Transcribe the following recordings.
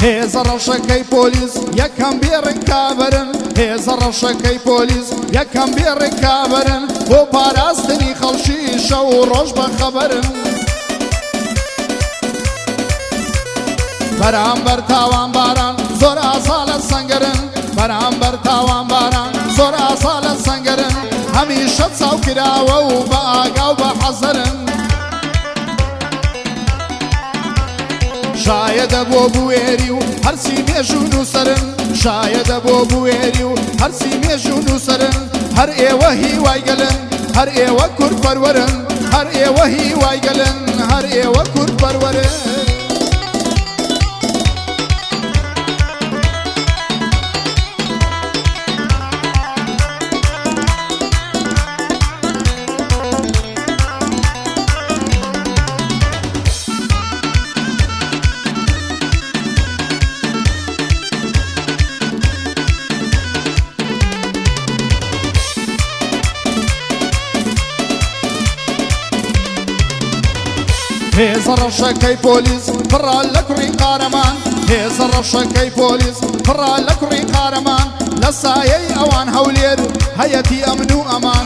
هێزە ڕەشەکەی پۆلیس یەکەم بێڕێک کابرن هێزە ڕەشەکەی پۆلیس یەکەم بێڕێک کابرن بۆ پاراستنی خەڵکی شەو و ڕۆژ بەخەبەرن بەرامبەر تاوان باران زۆر ئاسا لە سەنگەرن بەرامبەر تاوان باران زۆر ئاسا لە سەنگەرن هەمیشە چاو کراوە و بە ئاگا و بە حەزەرن شایەدە بۆ بوێری و هەرچی مێژوون و سەرن شایەدە بۆ بوێری و هەرچی مێژوون و سەرن هەر ئێوە هیوای گەلن هەر ئێوە کورد پەروەرن هەر ئێوە هیوای گەلن هەر ئێوە کورد پەروەرن هێزە ڕەشەکەی پۆلیس پڕا لە کوڕی قارەمان هێزە ڕەشەکەی پۆلیس پڕا لە کوڕی قارەمان لە سایەی ئەوان هەولێر هەیەتی ئەمن و ئەمان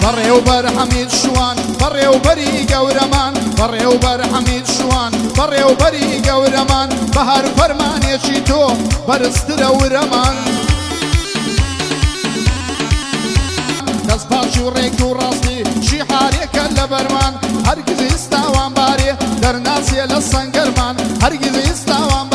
بەڕێوبەر حەمید شوان بەڕێوبەری گەورەمان بەڕێوبەر حەمید شوان بەڕێوبەری گەورەمان بە هەر فەرمانێکی تۆ بەرزترە ورەمان دەستپاچی و ڕێک و ڕاستی شیحارێکە لە بەرمان هەرگیز ئێستاوان بارێ دەرناسیە لە سەنگەرمان هەرگیز ئێستاوان